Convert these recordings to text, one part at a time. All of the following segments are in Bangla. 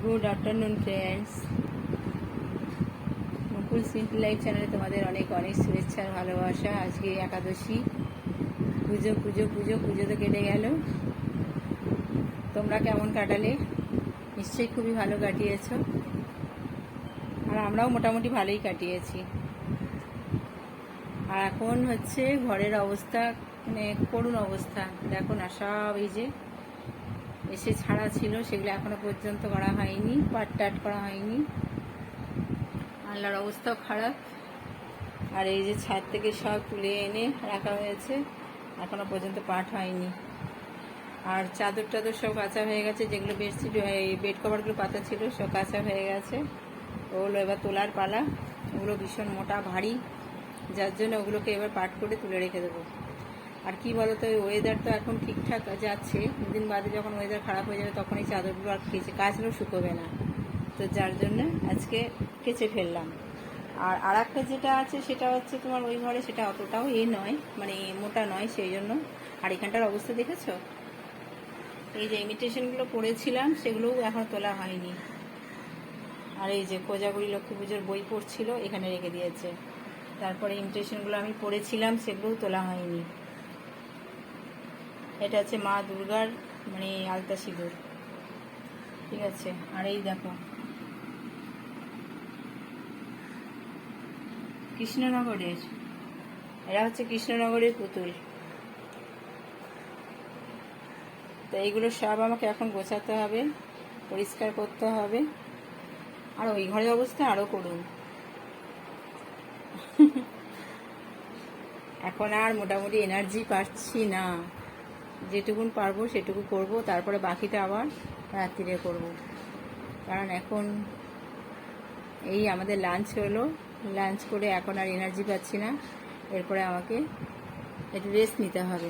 গুড আফটারনুন ফ্রেন্ডস, মুকুল সিম্পল লাইফ চ্যানেলে তোমাদের অনেক অনেক শুভেচ্ছা আর ভালোবাসা। আজকে একাদশী, পুজো পুজো পুজো পুজো তো কেটে গেল। তোমরা কেমন কাটালে? নিশ্চয়ই খুবই ভালো কাটিয়েছ, আর আমরাও মোটামুটি ভালোই কাটিয়েছি। আর এখন হচ্ছে ঘরের অবস্থা, মানে করুণ অবস্থা। দেখো না, সব এই যে এসে ছাড়া ছিল সেগুলো এখনো পর্যন্ত করা হয়নি, পাট টাট করা হয়নি। আল্লাহর অবস্থাও খারাপ। আর এই যে ছাদ থেকে সব তুলে এনে রাখা হয়েছে, এখনো পর্যন্ত পাট হয়নি। আর চাদর টাদর সব কাঁচা হয়ে গেছে, যেগুলো বেডশিট বেড কভারগুলো পাতা ছিল সব কাঁচা হয়ে গেছে। ওগুলো এবার তোলার পালা। ওগুলো ভীষণ মোটা ভারী, যার জন্য ওগুলোকে এবার পাট করে তুলে রেখে দেবো। আর কি বলতো, ওই ওয়েদার তো এখন ঠিকঠাক যাচ্ছে, দুদিন বাদে যখন ওয়েদার খারাপ হয়ে যাবে তখন এই চাদরগুলো আর কাচলেও শুকোবে না। তো যার জন্য আজকে কেচে ফেললাম। আর একটা যেটা আছে সেটা হচ্ছে তোমার ওই ঘরে, সেটা অতটাও নয়, মানে মোটা নয়, সেই জন্য। আর এখানটার অবস্থা দেখেছো, এই যে ইমিটেশনগুলো পড়েছিলাম সেগুলোও এখন তোলা হয়নি। আর এই যে কোজাগুড়ি লক্ষ্মী পুজোর বই পড়ছিল, এখানে রেখে দিয়েছে। তারপরে ইমিটেশনগুলো আমি পড়েছিলাম সেগুলোও তোলা হয়নি। এটা হচ্ছে মা দুর্গার মানে আলতা সিঁদুর, ঠিক আছে। আর এই দেখো কৃষ্ণনগরের, এরা হচ্ছে কৃষ্ণনগরের পুতুল। তো এইগুলো সব আমাকে এখন গোছাতে হবে, পরিষ্কার করতে হবে। আর ওই ঘরের অবস্থা আরও করুন। এখন আর মোটামুটি এনার্জি পাচ্ছি না, যেটুকুন পারবো সেটুকু করব, তারপরে বাকিটা আবার রাত্রিরে করব। কারণ এখন এই আমাদের লাঞ্চ হলো, লাঞ্চ করে এখন আর এনার্জি পাচ্ছি না। এরপরে আমাকে একটু রেস্ট নিতে হবে।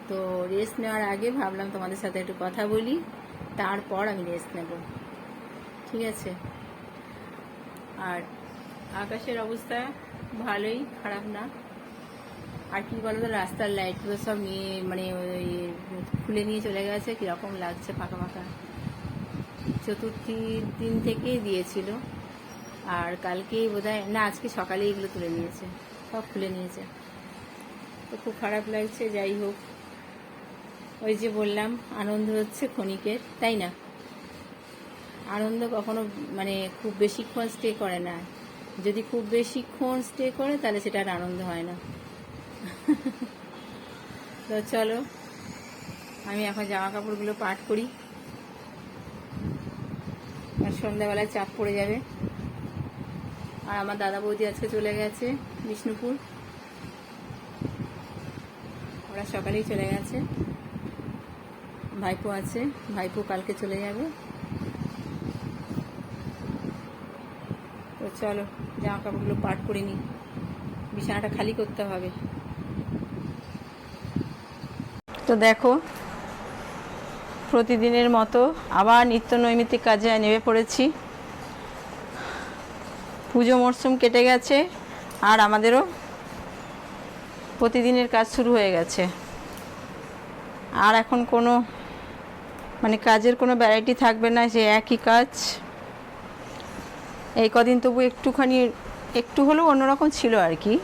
তো রেস্ট নেওয়ার আগে ভাবলাম তোমাদের সাথে একটু কথা বলি, তারপর আমি রেস্ট নেব, ঠিক আছে। আর আকাশের অবস্থা ভালোই, খারাপ না। আর কি বলো তো, রাস্তার লাইটগুলো সব নিয়ে মানে ওই খুলে নিয়ে চলে গেছে, কীরকম লাগছে ফাঁকা ফাঁকা। চতুর্থীর দিন থেকেই দিয়েছিল, আর কালকেই বোধহয় না, আজকে সকালে এগুলো তুলে নিয়েছে, সব খুলে নিয়েছে। তো খুব খারাপ লাগছে। যাই হোক, ওই যে বললাম আনন্দ হচ্ছে ক্ষণিকের, তাই না? আনন্দ কখনো মানে খুব বেশিক্ষণ স্টে করে না। যদি খুব বেশিক্ষণ স্টে করে তাহলে সেটা আর আনন্দ হয় না। তো চলো, আমি এখন জামা কাপড়গুলো পাট করি, আর সন্ধ্যাবেলায় চাপ পড়ে যাবে। আর আমার দাদা বৌদি আজকে চলে গেছে বিষ্ণুপুর, ওরা সকালেই চলে গেছে। ভাইপো আছে, ভাইপো কালকে চলে যাবে। তো চলো জামা কাপড়গুলো পাট করে নিই, বিছানাটা খালি করতে হবে। তো দেখো, প্রতিদিনের মতো আবার নিত্য নৈমিত্তিক কাজে নেমে পড়েছি। পুজো মরশুম কেটে গেছে, আর আমাদেরও প্রতিদিনের কাজ শুরু হয়ে গেছে। আর এখন কোনো মানে কাজের কোনো ভ্যারাইটি থাকবে না, সে একই কাজ। এই কদিন তবু একটুখানি একটু হলেও অন্যরকম ছিল আর কি,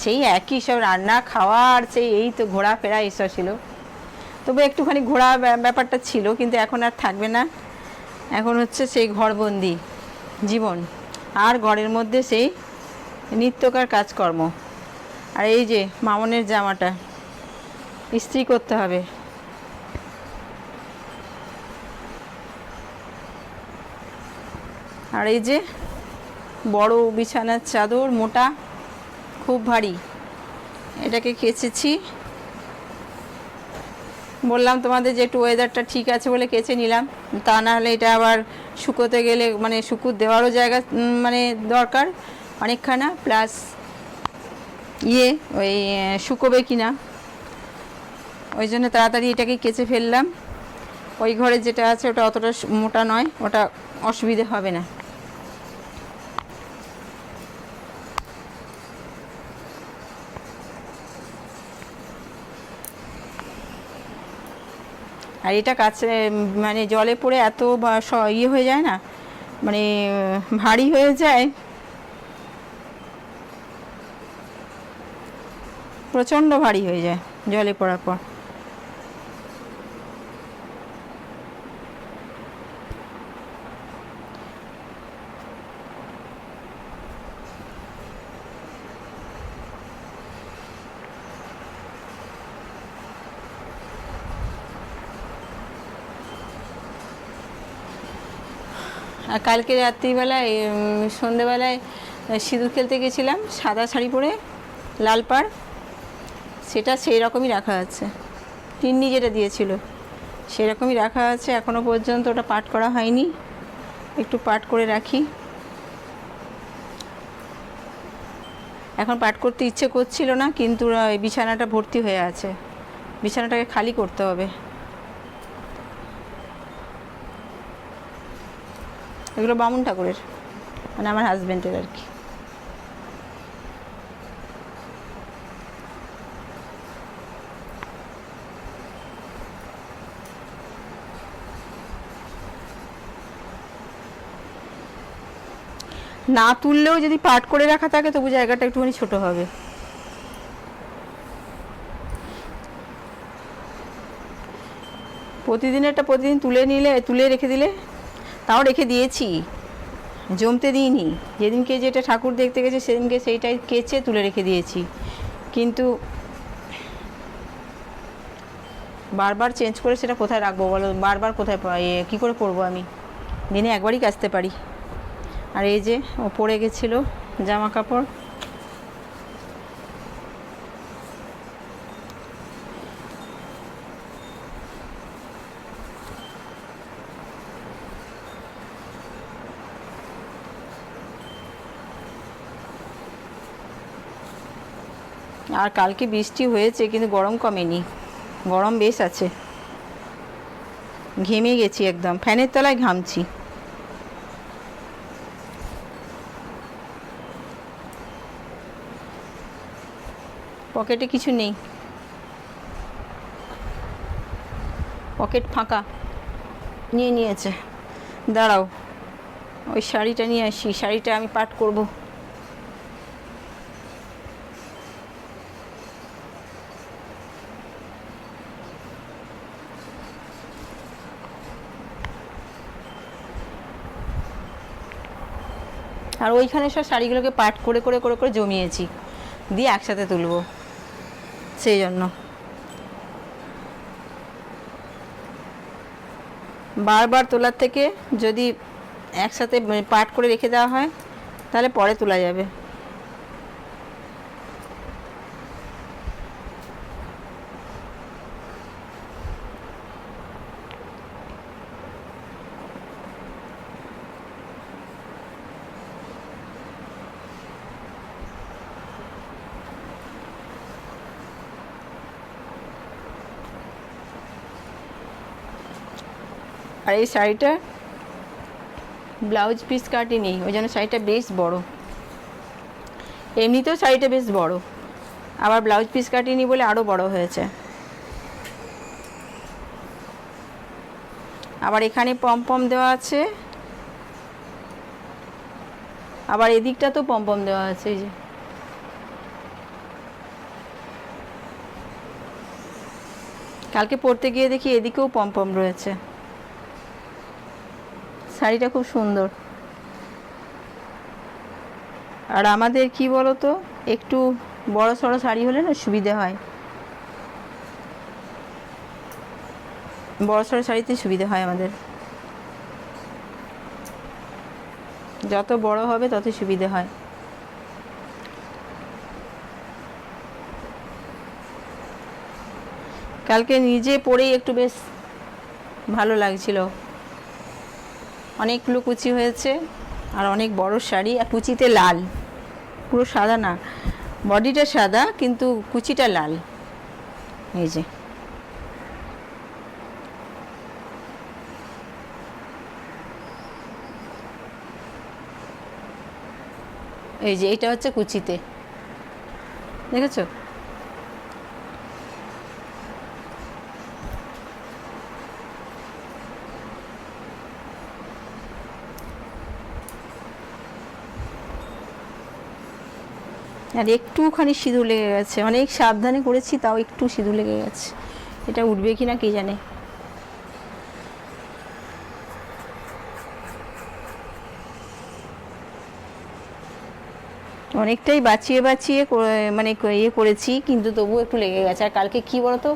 সেই একই সব রান্না খাওয়া আর সেই এই তো ঘোরাফেরা এসব ছিল। তবু একটুখানি ঘোরা ব্যাপারটা ছিল, কিন্তু এখন আর থাকবে না। এখন হচ্ছে সেই ঘরবন্দি জীবন, আর ঘরের মধ্যে সেই নিত্যকার কাজকর্ম। আর এই যে মামনের জামাটা ইস্ত্রি করতে হবে। আর এই যে বড় বিছানার চাদর, মোটা, খুব ভারী, এটাকে কেচেছি। বললাম তোমাদের যে একটু ওয়েদারটা ঠিক আছে বলে কেচে নিলাম, তা না হলে এটা আবার শুকোতে গেলে মানে শুকুর দেওয়ারও জায়গা মানে দরকার অনেকখানা, প্লাস ওই শুকোবে কি না, ওই জন্য তাড়াতাড়ি এটাকে কেচে ফেললাম। ওই ঘরে যেটা আছে ওটা অতটা মোটা নয়, ওটা অসুবিধে হবে না। আর এটা কাছে মানে জলে পড়ে এত ইয়ে হয়ে যায় না, মানে ভারী হয়ে যায়, প্রচণ্ড ভারী হয়ে যায় জলে পড়ার পর। আর কালকে রাত্রিবেলায় সন্ধেবেলায় সিঁদুর খেলতে গেছিলাম সাদা শাড়ি পরে লাল পাড়, সেটা সেই রকমই রাখা আছে, তিন্নি যেটা দিয়েছিল সেরকমই রাখা আছে, এখনও পর্যন্ত ওটা পাট করা হয়নি, একটু পাট করে রাখি। এখন পাট করতে ইচ্ছে করছিল না, কিন্তু বিছানাটা ভর্তি হয়ে আছে, বিছানাটাকে খালি করতে হবে। এগুলো বামুন ঠাকুরের, মানে আমার হাজব্যান্ডের আর কি। না তুললেও যদি পাট করে রাখা থাকে তবু জায়গাটা একটুখানি ছোট হবে। প্রতিদিন তুলে রেখে দিলে, তাও রেখে দিয়েছি, জমতে দিইনি। যেদিনকে যেটা ঠাকুর দেখতে গেছে সেদিনকে সেইটাই কেচে তুলে রেখে দিয়েছি, কিন্তু বারবার চেঞ্জ করে সেটা কোথায় রাখবো বলো, বারবার কোথায় কী করে পরবো আমি, দিনে একবারই কাচতে পারি। আর এই যে ও পড়ে গেছিলো জামা কাপড়, আর কালকে বৃষ্টি হয়েছে কিন্তু গরম কমেনি, গরম বেশ আছে, ঘেমে গেছি একদম, ফ্যানের তলায় ঘামছি। পকেটে কিছু নেই, পকেট ফাঁকা, নিয়েছে। দাঁড়াও ওই শাড়িটা নিয়ে আসি, শাড়িটা আমি পাট করব। আর ওইখানে সব শাড়িগুলোকে পাট করে করে করে করে জমিয়েছি, দিয়ে একসাথে তুলব, সেই জন্য বারবার তোলার থেকে যদি একসাথে পাট করে রেখে দেওয়া হয় তাহলে পরে তোলা যাবে। আর এই শাড়িটা ব্লাউজ পিস কাটিনি, ওই জন্য শাড়িটা বেশ বড়, এমনিতেও শাড়িটা বেশ বড়, আবার ব্লাউজ পিস কাটিনি বলে আরও বড় হয়েছে। আবার এখানে পম দেওয়া আছে, আবার এদিকটা তো পম দেওয়া আছে, এই যে কালকে পরতে গিয়ে দেখি এদিকেও পম রয়েছে। শাড়িটা খুব সুন্দর। আর আমাদের কি বলতো, একটু বড় সড়ো শাড়ি হলে না সুবিধে হয়, বড় সড়ো শাড়িতে সুবিধে হয় আমাদের, যত বড় হবে তত সুবিধে হয়। কালকে নিজে পরেই একটু বেশ ভালো লাগছিল, অনেকগুলো কুচি হয়েছে আর অনেক বড় শাড়ি, আর কুচিতে লাল, পুরো সাদা না, বডিটা সাদা কিন্তু কুচিটা লাল। এই যে এটা হচ্ছে কুচিতে, দেখেছো? আর একটুখানি সিঁদুর লেগে গেছে, অনেক সাবধানে করেছি তাও একটু সিঁদুর লেগে গেছে। এটা উঠবে কি না কে জানে। অনেকটাই বাঁচিয়ে বাঁচিয়ে মানে ইয়ে করেছি, কিন্তু তবুও একটু লেগে গেছে। আর কালকে কী বলতো,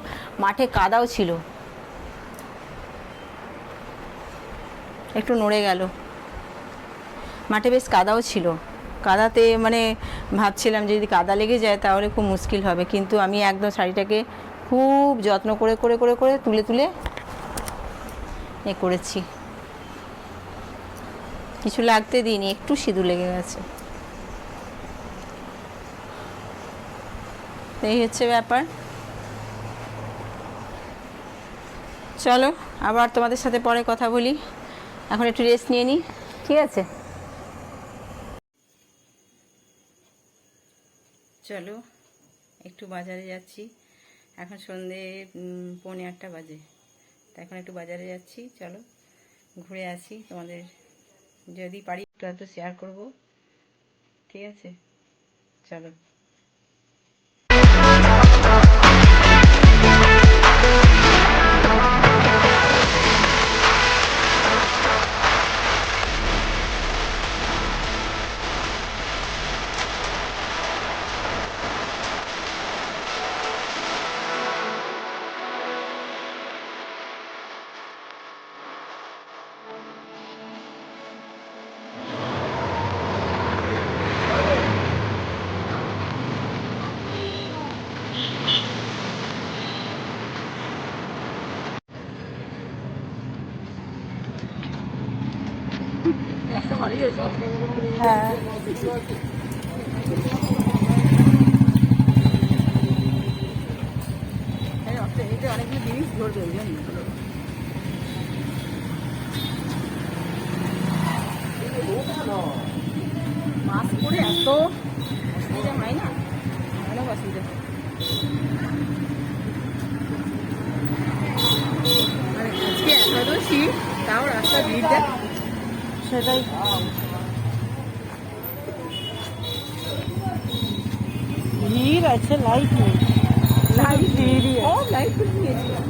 মাঠে কাদাও ছিল, একটু নড়ে গেল। মাঠে বেশ কাদাও ছিল, কাদাতে মানে ভাবছিলাম যে যদি কাদা লেগে যায় তাহলে খুব মুশকিল হবে, কিন্তু আমি একদম শাড়িটাকে খুব যত্ন করে করে করে করে তুলে তুলে এ করেছি, কিছু লাগতে দিইনি, একটু সিঁদুর লেগে গেছে। এই হচ্ছে ব্যাপার। চলো আবার তোমাদের সাথে পরে কথা বলি, এখন একটু রেস্ট নিয়ে নিই, ঠিক আছে? চলো একটু বাজারে যাচ্ছি, এখন সন্ধে 7:45 বাজে, তা এখন একটু বাজারে যাচ্ছি, চলো ঘুরে আসি, তোমাদের যদি পারি একটু হয়তো শেয়ার করবো, ঠিক আছে? চলো। হ্যাঁ, এটা অনেকগুলো জিনিস ধরবে ওই জন্য। মাস্ক পরে এত অসুবিধা হয় না, অনেক অসুবিধা হয়। মানে আজকে একাদশী, তাও রাস্তা ভিড় দেখ, সেটাই। ভিড় আছে, লাইট নেই, লাইট ভিড়ই, ও লাইট নিয়েছিলাম,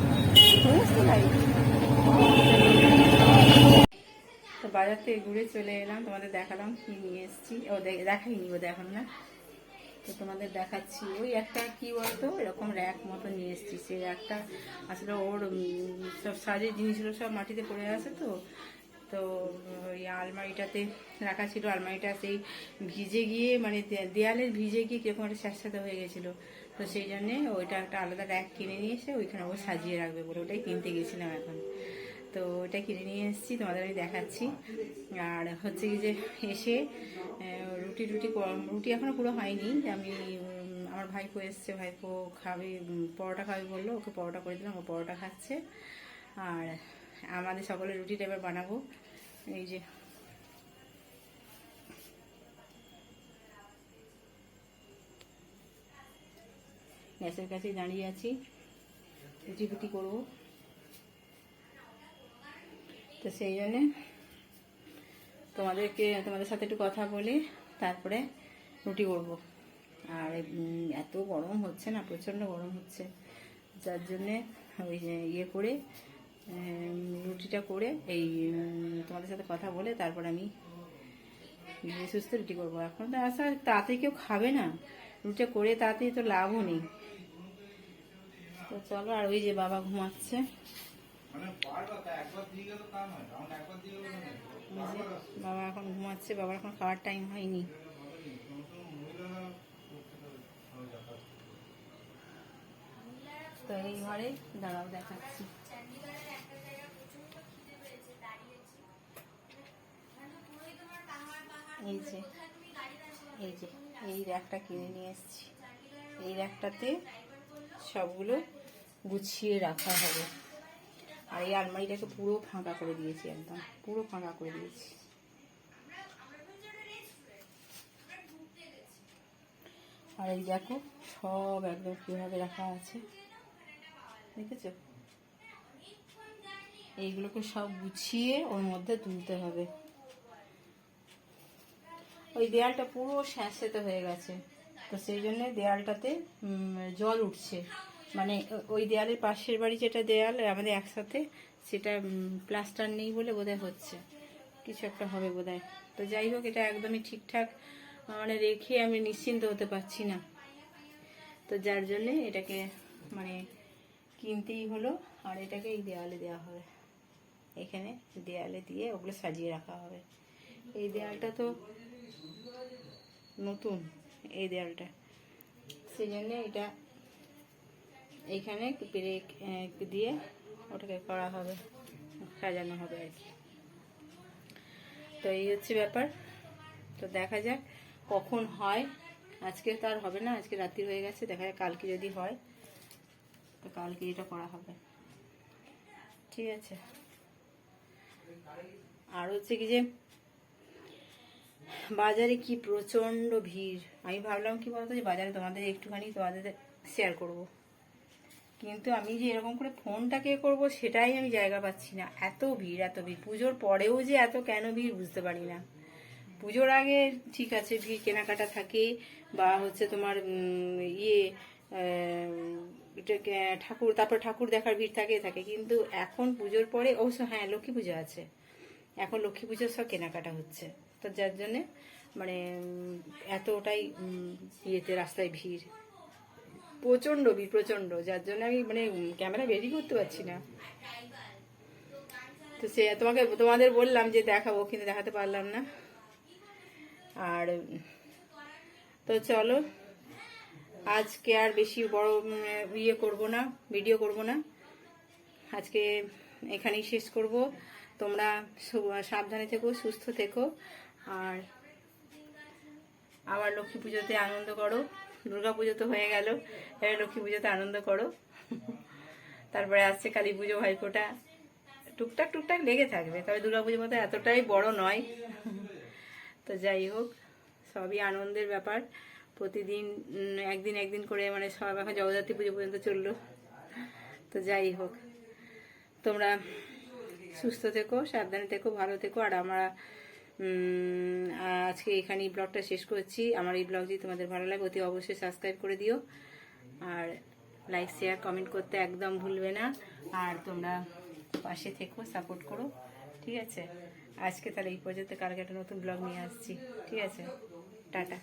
সমস্ত লাইট। তো বাজার থেকে ঘুরে চলে এলাম, তোমাদের দেখালাম কি নিয়ে এসেছি, ও দেখাইনি বোধ এখন না, তো তোমাদের দেখাচ্ছি। ওই একটা কি বলতো এরকম র্যাক মতো নিয়ে এসেছি, সেই র্যাকটা আসলে ওর সব সাজের জিনিসগুলো সব মাটিতে পড়ে আছে, তো তো ওই আলমারিটাতে রাখা ছিল, আলমারিটা সেই ভিজে গিয়ে মানে দেয়ালের ভিজে গিয়ে কীরকম একটা স্যাঁতস্যাঁতে হয়ে গেছিলো, তো সেই জন্যে ওইটা একটা আলাদা র্যাক কিনে নিয়ে এসে ওইখানে ও সাজিয়ে রাখবে বলে ওটাই কিনতে গেছিলাম এখন। তো ওটা কিনে নিয়ে এসেছি, তোমাদের আমি দেখাচ্ছি। আর হচ্ছে কি যে এসে রুটি রুটি এখনও পুরো হয়নি, আমি আমার ভাইপো এসছে, ভাইপো খাবে, পরোটা খাবে বললো, ওকে পরোটা করে দিলাম, ও পরোটা খাচ্ছে। আর আমাদের সকলের রুটিটা এবার বানাবো। এই যে গ্যাসের কাছে দাঁড়িয়ে আছি, রুটি করবো, তো সেই জন্যে তোমাদের সাথে একটু কথা বলে তারপরে রুটি করবো। আর এত গরম হচ্ছে না, প্রচণ্ড গরম হচ্ছে, যার জন্যে ওই ইয়ে করে রুটিটা করে এই তোমাদের সাথে কথা বলে তারপর আমি সুস্থ রুটি করবো। এখন তো আসলে তাড়াতাড়ি কেউ খাবে না, রুটিটা করে তাড়াতাড়ি তো লাভও নেই। তো চলো, আর ওই যে বাবা ঘুমাচ্ছে, বাবা এখন ঘুমাচ্ছে, বাবার এখন খাওয়ার টাইম হয়নি। তো এই ঘরে দাঁড়াও দেখাচ্ছি, এই যে এই যে এই র্যাকটা কিনে নিয়ে এসেছি, এই র্যাকটাতে সবগুলো গুছিয়ে রাখা হবে। আর এই আলমারিটাকে পুরো ফাঁকা করে দিয়েছি, একদম পুরো ফাঁকা করে দিয়েছি। আর এই দেখো সব একদম কীভাবে রাখা আছে, দেখেছো? এইগুলোকে সব গুছিয়ে ওর মধ্যে তুলতে হবে। ওই দেয়ালটা পুরো স্যাঁতস্যাঁতে হয়ে গেছে, তো সেই জন্যে দেয়ালটাতে জল উঠছে, মানে ওই দেয়ালের পাশের বাড়ি যেটা দেয়াল আমাদের একসাথে, সেটা প্লাস্টার নেই বলে বোধহয় হচ্ছে, কিছু একটা হবে বোধহয়। তো যাই হোক, এটা একদমই ঠিকঠাক মানে রেখে আমি নিশ্চিন্ত হতে পারছি না। তো যার জন্যে এটাকে মানে কিনতেই হলো, আর এটাকে এই দেয়ালে দেওয়া হবে, এখানে দেয়ালে দিয়ে ওগুলো সাজিয়ে রাখা হবে। এই দেয়ালটা তো নতুন, এই দেয়ালটা, সেই জন্যে এটা এইখানে পেরেক দিয়ে ওটাকে করা হবে, সাজানো হবে আর কি। তো এই হচ্ছে ব্যাপার। তো দেখা যাক কখন হয়, আজকে তো আর হবে না, আজকে রাত্রি হয়ে গেছে, দেখা যাক কালকে যদি হয় তো কালকে এটা করা হবে, ঠিক আছে। আর হচ্ছে কি যে বাজারে কি প্রচণ্ড ভিড়, আমি ভাবলাম কি বলতো যে বাজারে তোমাদের শেয়ার করব, কিন্তু আমি যে এরকম করে ফোনটাকে করব সেটাই আমি জায়গা পাচ্ছি না, এত ভিড় এত ভিড়। পুজোর পরেও যে এত কেন ভিড় বুঝতে পারি না। পুজোর আগে ঠিক আছে, ভিড় কেনাকাটা থাকে, বা হচ্ছে তোমার ঠাকুর, তারপর ঠাকুর দেখার ভিড় থাকে, কিন্তু এখন পুজোর পরে অবশ্য হ্যাঁ লক্ষ্মী পুজো আছে, এখন লক্ষ্মী পুজোর সব কেনাকাটা হচ্ছে। তো যার জন্যে মানে এতটাই ইয়েতে রাস্তায় ভিড়, প্রচণ্ড ভিড় প্রচণ্ড, যার জন্য আমি মানে ক্যামেরা বেরি করতে পারছি না। তো সে তোমাদের বললাম যে দেখাবো, কিন্তু দেখাতে পারলাম না। আর তো চলো, আজকে আর বেশি বড় ভিডিও করব না, আজকে এখানেই শেষ করব। তোমরা সাবধানে থেকো, সুস্থ থেকো, আর আবার লক্ষ্মী পুজোতে আনন্দ করো। দুর্গা পুজো তো হয়ে গেল, এবার লক্ষ্মী পুজোতে আনন্দ করো। তারপরে আসছে কালী পুজো, ভাইফোঁটা, টুকটাক টুকটাক লেগে থাকবে, তবে দুর্গা পুজোর মতো এতটাই বড় নয়। তো যাই হোক, সবই আনন্দের ব্যাপার। প্রতিদিন একদিন একদিন করে মানে সব এখন জগদ্ধাত্রী পুজো পর্যন্ত চললো। তো যাই হোক, তোমরা সুস্থ থেকো, সাবধানে থেকো, ভালো থেকো। আর আমরা আজকে এখানেই ব্লগটা শেষ করছি। আমার এই ব্লগ যদি তোমাদের ভালো লাগে অতি অবশ্যই সাবস্ক্রাইব করে দিও, আর লাইক শেয়ার কমেন্ট করতে একদম ভুলবে না। আর তোমরা পাশে থেকো, সাপোর্ট করো, ঠিক আছে। আজকে তাহলে এই পর্যন্ত, কালকে একটা নতুন ব্লগ নিয়ে আসছি, ঠিক আছে। টাটা।